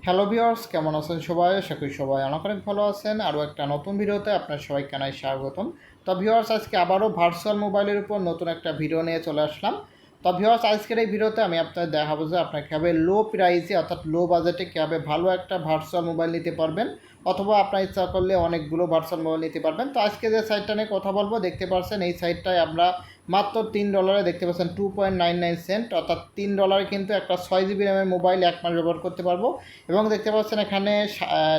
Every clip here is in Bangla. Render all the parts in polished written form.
হ্যালো ভিউয়ার্স, কেমন আছেন সবাই? আশা করি সবাই অনেক অনেক ভালো আছেন। আরও একটা নতুন ভিডিওতে আপনার সবাইকে জানাই স্বাগতম। তো ভিউয়ার্স, আজকে আবারও ভার্চুয়াল মোবাইলের উপর নতুন একটা ভিডিও নিয়ে চলে আসলাম। তো ভিউয়ার্স, আজকের এই ভিডিওতে আমি আপনাদের দেখাবো যে আপনার কীভাবে লো প্রাইসে অর্থাৎ লো বাজেটে কীভাবে ভালো একটা ভার্চুয়াল মোবাইল নিতে পারবেন, অথবা আপনার ইচ্ছা করলে অনেকগুলো ভার্চুয়াল মোবাইল নিতে পারবেন। তো আজকে যে সাইটটা নিয়ে কথা বলবো, দেখতে পাচ্ছেন এই সাইটটায় আমরা মাত্র $3 দেখতে পাচ্ছেন 2.99 সেন্ট, অর্থাৎ $3 কিন্তু একটা 6 GB র্যামের মোবাইল 1 মাস ব্যবহার করতে পারবো। এবং দেখতে পাচ্ছেন এখানে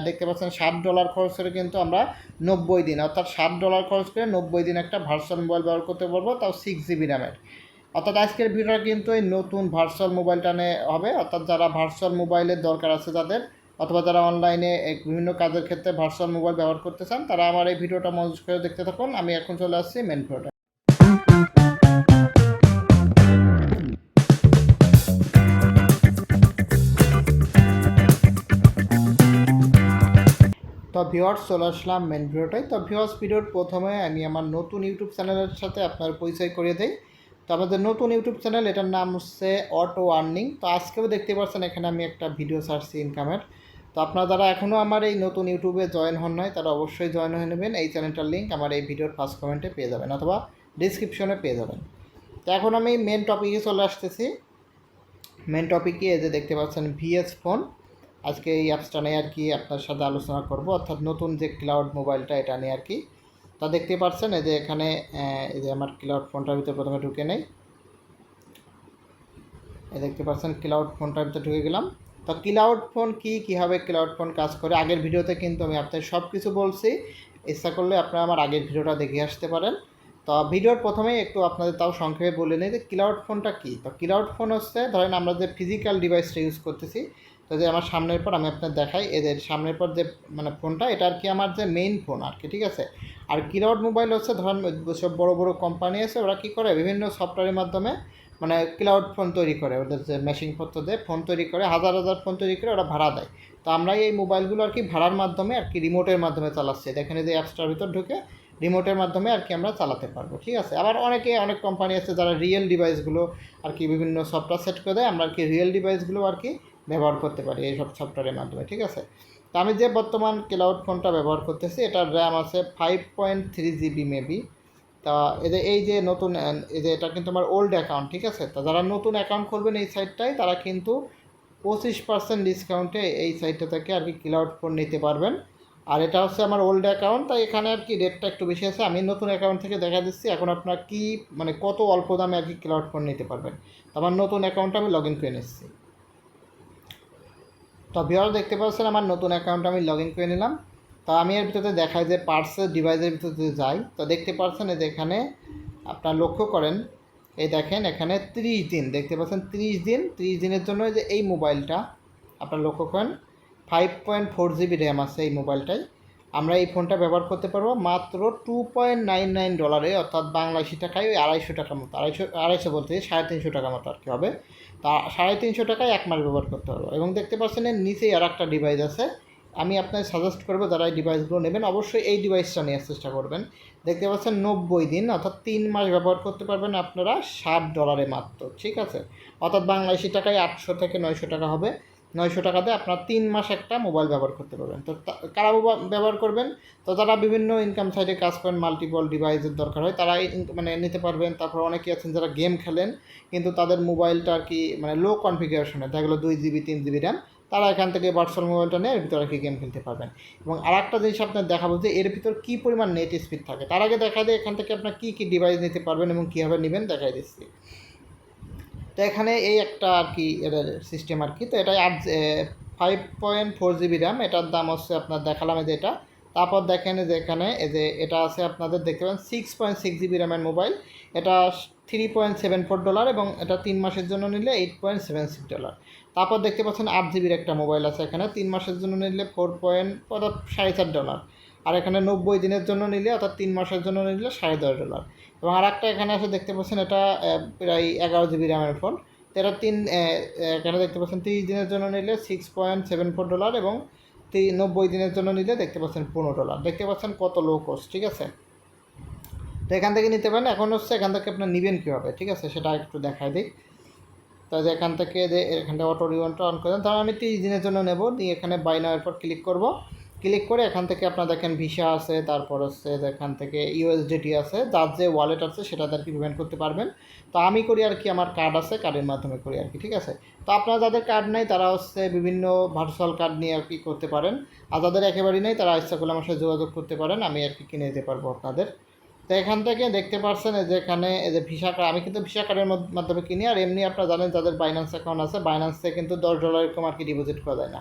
দেখতে পাচ্ছেন $60 খরচ করে কিন্তু আমরা 90 দিন, অর্থাৎ $60 খরচ করে 90 দিন একটা ভার্চুয়াল মোবাইল ব্যবহার করতে পারবো, তাও 6 GB র্যামের। অর্থাৎ আজকের ভিডিওটা কিন্তু এই নতুন ভার্চুয়াল মোবাইলটা নিয়ে হবে। অর্থাৎ যারা ভার্চুয়াল মোবাইলের দরকার আছে যাদের, অথবা যারা অনলাইনে বিভিন্ন কাজের ক্ষেত্রে ভার্চুয়াল মোবাইল ব্যবহার করতে চান, তারা আমার এই ভিডিওটা মনোযোগ করে দেখতে থাকুন। আমি এখন চলে আসছি মেন ভিডিওটা। তো ভিউয়ার্স, চলে আসলাম মেন ভিডিওটাই। তো ভিউয়ার্স, ভিডিওর প্রথমে আমি আমার নতুন ইউটিউব চ্যানেলের সাথে আপনার পরিচয় করিয়ে দিই। তো আমাদের নতুন ইউটিউব চ্যানেল, এটার নাম হচ্ছে অটো আর্নিং। তো আজকেও দেখতে পাচ্ছেন এখানে আমি একটা ভিডিও ছাড়ছি ইনকামের। তো আপনারা যারা এখনও আমার এই নতুন ইউটিউবে জয়েন হন নাই, তারা অবশ্যই জয়েন হয়ে নেবেন। এই চ্যানেলটার লিঙ্ক আমার এই ভিডিওর ফার্স্ট কমেন্টে পেয়ে যাবেন, অথবা ডিসক্রিপশনে পেয়ে যাবেন। তো এখন আমি মেন টপিকে চলে আসতেছি। মেন টপিকে এই যে দেখতে পাচ্ছেন ভিএস ফোন। আজকে এই অ্যাপসটা নিয়ে আর কি আপনার সাথে আলোচনা করব, অর্থাৎ নতুন যে ক্লাউড মোবাইলটা এটা নিয়ে আর কি। তা দেখতে পাচ্ছেন এই যে এখানে এই যে আমার ক্লাউড ফোনটার ভিতরে প্রথমে ঢুকে নেই। এই দেখতে পাচ্ছেন ক্লাউড ফোনটার ভিতরে ঢুকে গেলাম। তো ক্লাউড ফোন কি, কীভাবে ক্লাউড ফোন কাজ করে, আগের ভিডিওতে কিন্তু আমি আপনাদের সব কিছু বলছি। ইচ্ছা করলে আপনারা আমার আগের ভিডিওটা দেখে আসতে পারেন। তো ভিডিওর প্রথমেই একটু আপনাদের তাও সংক্ষেপে বলে নিই যে ক্লাউড ফোনটা কী। তো ক্লাউড ফোন হচ্ছে, ধরেন আমরা যে ফিজিক্যাল ডিভাইসটা ইউজ করতেছি, তো যে আমার সামনের পর আমি আপনাদের দেখাই, এদের সামনের পর যে মানে ফোনটা, এটা আর কি আমার যে মেইন ফোন আর কি, ঠিক আছে। আর ক্লাউড মোবাইল হচ্ছে, ধরেন সব বড় বড় কোম্পানি আছে, ওরা কী করে বিভিন্ন সফটওয়্যারের মাধ্যমে মানে ক্লাউড ফোন তৈরি করে, ওদের যে মেশিনপত্র দিয়ে ফোন তৈরি করে, হাজার হাজার ফোন তৈরি করে ওরা ভাড়া দেয়। তো আমরা এই মোবাইলগুলো আর কি ভাড়ার মাধ্যমে আর কি রিমোটের মাধ্যমে চালাচ্ছি। দেখেন এই যে অ্যাপসটার ভিতর ঢুকে রিমোটের মাধ্যমে আর কি আমরা চালাতে পারবো, ঠিক আছে। আবার অনেক কোম্পানি আছে যারা রিয়েল ডিভাইসগুলো আর কি বিভিন্ন সফটওয়্যার সেট করে দেয়, আমরা আর কি রিয়েল ডিভাইসগুলো আর কি ব্যবহার করতে পারি এই সব সফটওয়্যারের মাধ্যমে, ঠিক আছে। তো আমি যে বর্তমান ক্লাউড ফোনটা ব্যবহার করতেছি, এটার র্যাম আছে 5.3 GB মেবি। তা এই যে নতুন, এই যে এটা কিন্তু আমার ওল্ড অ্যাকাউন্ট, ঠিক আছে। তো যারা নতুন অ্যাকাউন্ট করবেন এই সাইটটায়, তারা কিন্তু 25% ডিসকাউন্টে এই সাইটটা থেকে আর কি ক্লাউড ফোন নিতে পারবেন। আর এটা হচ্ছে আমার ওল্ড অ্যাকাউন্ট, তাই এখানে আর কি রেটটা একটু বেশি আছে। আমি নতুন অ্যাকাউন্ট থেকে দেখা দিচ্ছি এখন আপনার কি মানে কত অল্প দামে আর কি ক্লাউড ফোন নিতে পারবেন। তো আমার নতুন অ্যাকাউন্টটা আমি লগ ইন করে নিচ্ছি। তো ভিউয়ার দেখতে পাচ্ছেন আমার নতুন অ্যাকাউন্ট আমি লগ ইন করে নিলাম। তো আমি এর ভিতরে দেখাই যে পার্সেল ডিভাইসের ভিতরে যাই, তো দেখতে পাচ্ছেন এই যে এখানে আপনার লক্ষ্য করেন, এই দেখেন এখানে 30 দিন দেখতে পাচ্ছেন, 30 দিনের জন্য যে এই মোবাইলটা আপনার লক্ষ্য করেন 5.4 GB র্যাম আছে এই মোবাইলটায়। আমরা এই ফোনটা ব্যবহার করতে পারবো মাত্র $2.99, অর্থাৎ বাংলাদেশি টাকায় ওই 250 টাকার মতো, আড়াইশো বলতে 350 টাকার মতো আর কি হবে। তা 350 টাকায় 1 মাস ব্যবহার করতে পারবো। এবং দেখতে পাচ্ছেন এর নিচেই আর একটা ডিভাইস আছে। আমি আপনাকে সাজেস্ট করবো যারা এই ডিভাইসগুলো নেবেন অবশ্যই এই ডিভাইসটা নেওয়ার চেষ্টা করবেন। দেখতে পাচ্ছেন 90 দিন, অর্থাৎ 3 মাস ব্যবহার করতে পারবেন আপনারা $60 মাত্র, ঠিক আছে। অর্থাৎ বাংলাদেশি টাকায় 800 থেকে 900 টাকা হবে। 900 টাকাতে আপনার 3 মাস একটা মোবাইল ব্যবহার করতে পারবেন। তো কারা ব্যবহার করবেন, তো যারা বিভিন্ন ইনকাম সাইডে কাজ করেন, মাল্টিপল ডিভাইসের দরকার হয়, তারা মানে নিতে পারবেন। তারপর অনেকেই আছেন যারা গেম খেলেন, কিন্তু তাদের মোবাইলটা আর কি মানে লো কনফিগারেশনে, দেখা গেলো 2 GB 3 GB র্যাম, তারা এখান থেকে ভার্চুয়াল মোবাইলটা নিয়ে এর ভিতরে আর কি গেম খেলতে পারবেন। এবং আর একটা জিনিস আপনার দেখাবো যে এর ভিতর কী পরিমাণ নেট স্পিড থাকে। তার আগে দেখা যায় এখান থেকে আপনার কী কী ডিভাইস নিতে পারবেন এবং কীভাবে নেবেন দেখাই দিচ্ছি। তো এখানে এই একটা আর কি এটার সিস্টেম আর কি। তো এটা 5.4 GB র্যাম, এটার দাম হচ্ছে আপনার দেখালাম এই যে এটা। তারপর দেখেন যে এখানে এই যে এটা আছে আপনাদের দেখতে পাবেন 6.6 GB র্যামের মোবাইল। এটা $3.74, এবং এটা 3 মাসের জন্য নিলে $8.76। তারপর দেখতে পাচ্ছেন 8 GB একটা মোবাইল আছে এখানে, 3 মাসের জন্য নিলে $4.4.5। আর এখানে 90 দিনের জন্য নিলে, অর্থাৎ 3 মাসের জন্য নিলে $10.5। এবং আর একটা এখানে আছে দেখতে পাচ্ছেন, এটা প্রায় 11 GB র্যামের ফোন। তো এটা এখানে দেখতে পাচ্ছেন 30 দিনের জন্য নিলে $6.74, এবং 90 দিনের জন্য নিলে দেখতে পাচ্ছেন $15। দেখতে পাচ্ছেন কত লো কস্ট, ঠিক আছে। তো এখান থেকে নিতে পারেন। এখন হচ্ছে এখান থেকে আপনার নেবেন কীভাবে, ঠিক আছে, সেটা একটু দেখাই দিই। তো যে এখান থেকে যে এখানটা অটো রিওয়ার্ডটা অন করে দেন, তাহলে আমি 30 দিনের জন্য নেব। দিয়ে এখানে বাই নাও এর পর ক্লিক করব। ক্লিক করে এখান থেকে আপনার দেখেন ভিসা আছে, তারপর হচ্ছে এখান থেকে ইউএসডিটি আছে, যার যে ওয়ালেট আছে সেটাতে আর কি পেমেন্ট করতে পারবেন। তো আমি করি আর কি, আমার কার্ড আছে, কার্ডের মাধ্যমে করি আর কি, ঠিক আছে। তো আপনারা যাদের কার্ড নেই তারা হচ্ছে বিভিন্ন ভার্চুয়াল কার্ড নিয়ে আর কি করতে পারেন, আর যাদের একেবারেই নেই তারা ইচ্ছা করলে আমার সাথে যোগাযোগ করতে পারেন, আমি আর কি কিনে দিতে পারবো আপনাদের। তো এখান থেকে দেখতে পাচ্ছেন এই যে এখানে এই যে ভিসা কার্ড, আমি কিন্তু ভিসা কার্ডের মাধ্যমে কিনি। আর এমনি আপনারা জানেন যাদের বাইন্যান্স অ্যাকাউন্ট আছে, বাইন্যান্সে কিন্তু $10 এরকম আর কি ডিপোজিট করা যায় না,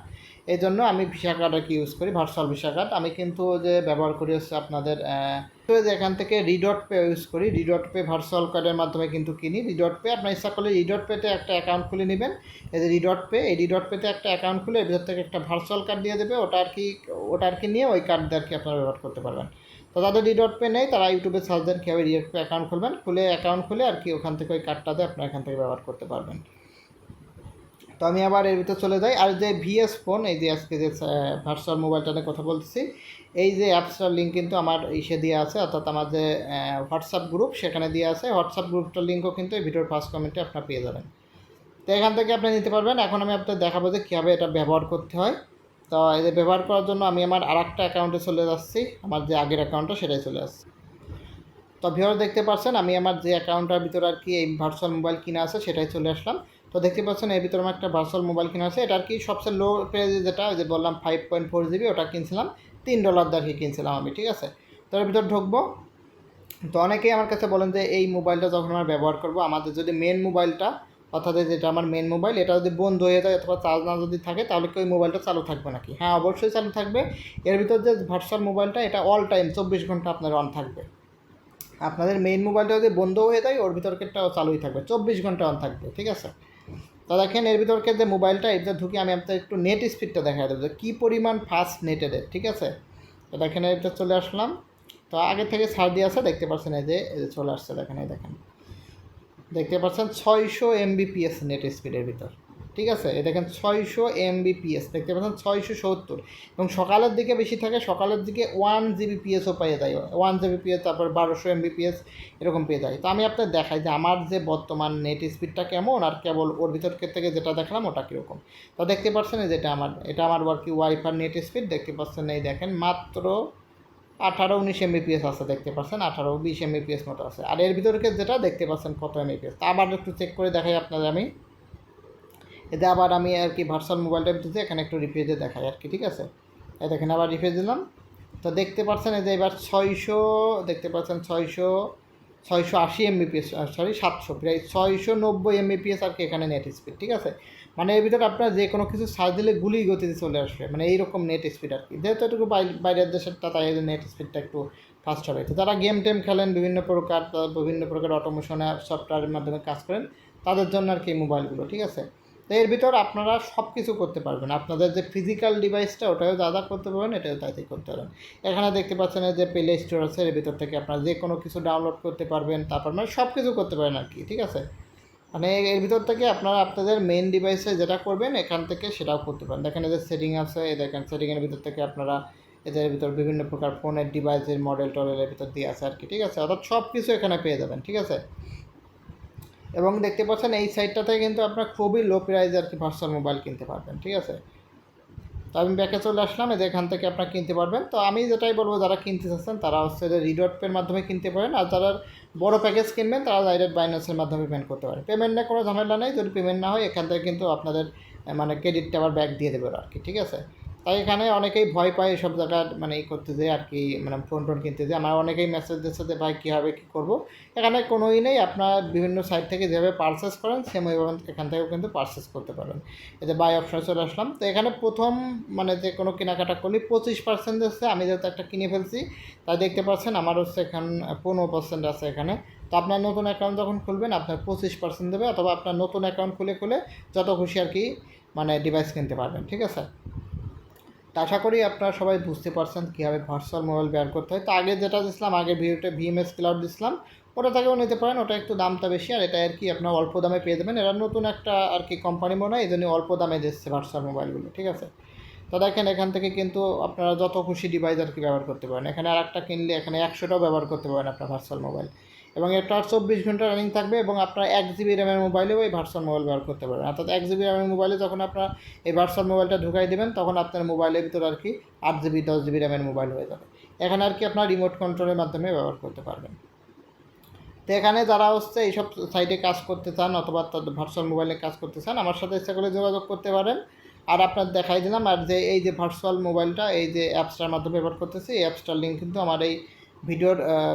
এই জন্য আমি ভিসা কার্ড আর কি ইউজ করি, ভার্চুয়াল ভিসা কার্ড। আমি কিন্তু যে ব্যবহার করি হচ্ছে আপনাদের যে এখান থেকে রিডট পে ইউজ করি, রিডট পে ভার্চুয়াল কার্ডের মাধ্যমে কিন্তু কিনি। রিডট পে আপনার ইচ্ছা করলে রিডট পেতে একটা অ্যাকাউন্ট খুলে নেবেন, এই যে রিডট পে, এই রিডট পেতে একটা অ্যাকাউন্ট খুলে এর ভিতর থেকে একটা ভার্চুয়াল কার্ড দিয়ে দেবে, ওটা আর কি নিয়ে ওই কার্ড দিয়ে আর কি আপনারা ব্যবহার করতে পারবেন। তো যাদের রিডট পে নেই তারা ইউটিউবে সার্চ দেন কীভাবে রিডট পে অ্যাকাউন্ট খুলবেন, অ্যাকাউন্ট খুলে আর কি ওখান থেকে ওই কার্ডটাতে আপনারা এখান থেকে ব্যবহার করতে পারবেন। তো আমি আবার এর ভিতরে চলে যাই। আর যে ভিএস ফোন, এই যে আজকে যে ভার্চুয়াল মোবাইলটা নিয়ে কথা বলতেছি, এই যে অ্যাপসটার লিঙ্ক কিন্তু আমার ইসে দিয়ে আছে, অর্থাৎ আমার যে হোয়াটসঅ্যাপ গ্রুপ সেখানে দিয়ে আছে। হোয়াটসঅ্যাপ গ্রুপটার লিঙ্কও কিন্তু এই ভিডিওর ফার্স্ট কমেন্টে আপনারা পেয়ে যাবেন। তো এখান থেকে আপনি নিতে পারবেন। এখন আমি আপনাদের দেখাবো যে কীভাবে এটা ব্যবহার করতে হয়। তো এই যে ব্যবহার করার জন্য আমি আমার আরেকটা অ্যাকাউন্টে চলে যাচ্ছি, আমার যে আগের অ্যাকাউন্টটা সেটাই চলে আসছে। তো ভিউয়ার দেখতে পাচ্ছেন আমি আমার যে অ্যাকাউন্টটার ভিতরে আর কি এই ভার্চুয়াল মোবাইল কিনা আছে সেটাই চলে আসলাম। তো দেখতে পাচ্ছেন এর ভিতরে আমার একটা ভার্চুয়াল মোবাইল কিনা আছে, এটা আর কি সবচেয়ে লো প্রাইসে, যেটা ওই যে বললাম 5.4 GB, ওটা কিনছিলাম $3 দিয়ে আর কি কিনছিলাম আমি, ঠিক আছে। তো এর ভিতর ঢুকবো। তো অনেকেই আমার কাছে বলেন যে এই মোবাইলটা যখন আমরা ব্যবহার করবো, আমাদের যদি মেন মোবাইলটা, অর্থাৎ যেটা আমার মেন মোবাইল, এটা যদি বন্ধ হয়ে যায় অথবা চার্জ না যদি থাকে, তাহলে কি ওই মোবাইলটা চালু থাকবে নাকি? হ্যাঁ, অবশ্যই চালু থাকবে। এর ভিতর যে ভার্চুয়াল মোবাইলটা, এটা অল টাইম 24 ঘন্টা আপনার অন থাকবে। আপনাদের মেইন মোবাইলটা যদি বন্ধ হয়ে যায়, ওর ভিতরকেরটাও চালুই থাকবে, 24 ঘন্টা অন থাকবে, ঠিক আছে। তো দেখেন এর ভিতরকে যে মোবাইলটা, এটা ঢুকে আমি আপনাদের একটু নেট স্পিডটা দেখা দেবো যে কী পরিমাণ ফাস্ট নেটের, ঠিক আছে। তো দেখেন এটা চলে আসলাম। তো আগে থেকে ছাড় দিয়ে আছে, দেখতে পাচ্ছেন এই যে চলে আসছে, দেখেন এই দেখেন, দেখতে পাচ্ছেন 600 Mbps নেট স্পিডের ভিতর, ঠিক আছে। এই দেখেন 600 Mbps, দেখতে পাচ্ছেন 670, এবং সকালের দিকে বেশি থাকে, সকালের দিকে 1 Gbpsও পেয়ে যায়, 1 Gbps, তারপর 1200 Mbps এরকম পেয়ে যায়। তো আমি আপনাদের দেখাই যে আমার যে বর্তমান নেট স্পিডটা কেমন, আর কেবল ওর ভিতরকে থেকে যেটা দেখলাম ওটা কীরকম। তো দেখতে পাচ্ছেন যেটা এটা আমার আর কি ওয়াইফাই নেট স্পিড, দেখতে পাচ্ছেন এই দেখেন মাত্র 18-19 Mbps আছে, দেখতে পাচ্ছেন 18-20 Mbps মতো আছে। আর এর ভিতরকে যেটা দেখতে পাচ্ছেন কত Mbps, তা আবার একটু চেক করে দেখাই আপনাদের আমি। এতে আবার আমি আর কি ভার্চুয়াল মোবাইলটা দিতে এখানে একটু রিফ্রেশে দেখাই আর কি, ঠিক আছে। এই দেখেন আবার রিফ্রেশ দিলাম। তো দেখতে পাচ্ছেন এই যে এবার 600, দেখতে পাচ্ছেন 680 Mbps, সরি 700, প্রায় 690 Mbps আর কি এখানে নেট স্পিড, ঠিক আছে। মানে এর ভিতরে আপনার যে কোনো কিছু সার্চ দিলে গুলি গতিতে চলে আসবে, মানে এইরকম নেট স্পিড আর কি। যেহেতু একটু বাইরের দেশেরটা, তাই নেট স্পিডটা একটু ফাস্ট হবে। তো যারা গেম টেম খেলেন, বিভিন্ন প্রকার অটোমেশনে সফটওয়্যারের মাধ্যমে কাজ করেন, তাদের জন্য আর কি মোবাইলগুলো, ঠিক আছে। তো এর ভিতর আপনারা সব কিছু করতে পারবেন, আপনাদের যে ফিজিক্যাল ডিভাইসটা ওটাও যা করতে পারবেন, এটাও তাই করতে পারবেন। এখানে দেখতে পাচ্ছেন যে প্লে স্টোর আছে, এর ভিতর থেকে আপনারা যে কোনো কিছু ডাউনলোড করতে পারবেন, তারপর মানে সব কিছু করতে পারেন আর কি, ঠিক আছে। মানে এর ভিতর থেকে আপনারা আপনাদের মেন ডিভাইসে যেটা করবেন এখান থেকে সেটাও করতে পারেন। দেখেন এদের সেটিং আছে, এই দেখেন সেটিংয়ের ভিতর থেকে আপনারা এদের ভিতর বিভিন্ন প্রকার ফোনের ডিভাইসের মডেল টডেলের ভিতর দিয়ে আছে আর কি, ঠিক আছে। অর্থাৎ সব কিছু এখানে পেয়ে যাবেন, ঠিক আছে। এবং দেখতে পাচ্ছেন এই সাইটটাতে কিন্তু আপনার খুবই লো প্রাইসে আর কি ভার্চুয়াল মোবাইল কিনতে পারবেন, ঠিক আছে। তো আমি ব্যাকে চলে আসলাম, এখান থেকে আপনারা কিনতে পারবেন। তো আমি যেটাই বলবো, যারা কিনতে চাচ্ছেন তারা হচ্ছে যে রিডট পের মাধ্যমে কিনতে পারেন, আর যারা বড় প্যাকেজ কিনবেন তারা ডাইরেক্ট বাইন্যান্সের মাধ্যমে পেমেন্ট করতে পারেন। পেমেন্টে কোনো ঝামেলা নেই, যদি পেমেন্ট না হয় এখান থেকে কিন্তু আপনাদের মানে ক্রেডিটটা আবার ব্যাক দিয়ে দেবে আর কি, ঠিক আছে। তাই এখানে অনেকেই ভয় পায় এসব জায়গায় মানে করতে যেয়ে আর কি, মানে ফোন কিনতে যেয়ে। আমার অনেকেই মেসেজ দিচ্ছে যে ভাই কীভাবে কী করবো। এখানে কোনোই নেই, আপনার বিভিন্ন সাইট থেকে যেভাবে পারচেস করেন সেম ওইভাবে এখান থেকেও কিন্তু পারচেস করতে পারবেন। এই যে বাই অপশনে চলে আসলাম। তো এখানে প্রথম মানে যে কোনো কেনাকাটা করলে 25% হচ্ছে, আমি যেহেতু একটা কিনে ফেলছি তাই দেখতে পাচ্ছেন আমার হচ্ছে এখানে 15% আছে এখানে। তো আপনার নতুন অ্যাকাউন্ট যখন খুলবেন আপনার 25% দেবে, অথবা আপনার নতুন অ্যাকাউন্ট খুলে যত খুশি আর কি মানে ডিভাইস কিনতে পারবেন, ঠিক আছে। তো আশা করি আপনারা সবাই বুঝতে পারছেন কীভাবে ভার্চুয়াল মোবাইল ব্যবহার করতে হয়। তো আগে যেটা দিয়েছিলাম, আগের ভিডিওতে VMS ক্লাউড দিয়েছিলাম, ওটা থেকেও নিতে পারেন, ওটা একটু দামটা বেশি, আর এটা আর কি আপনার অল্প দামে পেয়ে যাবেন। এরা নতুন একটা আর কি কোম্পানি মনে হয়, এই জন্য অল্প দামে দিচ্ছে ভার্চুয়াল মোবাইলগুলো, ঠিক আছে। তো দেখেন এখান থেকে কিন্তু আপনারা যত খুশি ডিভাইস আর কি ব্যবহার করতে পারেন। এখানে আর একটা কিনলে এখানে 100টাও ব্যবহার করতে পারেন আপনার ভার্চুয়াল মোবাইল। এবং এটা 24 ঘন্টা রানিং থাকবে এবং আপনার 1 GB র্যামের মোবাইলেও এই ভার্চুয়াল মোবাইল ব্যবহার করতে পারবেন। অর্থাৎ 1 GB র্যামের মোবাইলে যখন আপনার এই ভার্চুয়াল মোবাইলটা ঢুকাই দেবেন তখন আপনার মোবাইলের ভিতরে আর কি 8 GB 10 GB র্যামের মোবাইল হয়ে যাবে। এখানে আর কি আপনার রিমোট কন্ট্রোলের মাধ্যমে ব্যবহার করতে পারবেন। তো এখানে যারা হচ্ছে এইসব সাইটে কাজ করতে চান অথবা ভার্চুয়াল মোবাইলে কাজ করতে চান আমার সাথে ইচ্ছা করে যোগাযোগ করতে পারেন। আর আপনার দেখাই দিলাম, আর যে এই যে ভার্চুয়াল মোবাইলটা এই যে অ্যাপসটার মাধ্যমে ব্যবহার করতেছি, এই অ্যাপসটার লিঙ্ক কিন্তু আমার এই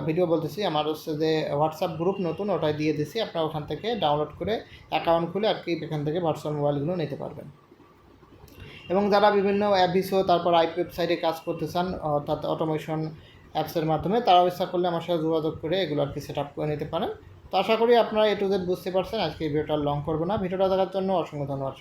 ভিডিও বলতেছি আমার হচ্ছে যে হোয়াটসঅ্যাপ গ্রুপ নতুন ওটাই দিয়ে দিছি, আপনারা ওখান থেকে ডাউনলোড করে অ্যাকাউন্ট খুলে আর কি এখান থেকে ভার্চুয়াল মোবাইলগুলো নিতে পারবেন। এবং যারা বিভিন্ন অ্যাভিসো তারপর আইপি ওয়েবসাইটে কাজ করতে চান অর্থাৎ অটোমেশন অ্যাপসের মাধ্যমে, তারাও ইচ্ছা করলে আমার সাথে যোগাযোগ করে এগুলো আর কি সেট আপ করে নিতে পারেন। তো আশা করি আপনারা A to Z বুঝতে পারছেন। আজকে এই ভিডিওটা লং করবো না। ভিডিওটা দেখার জন্য অসংখ্য ধন্যবাদ।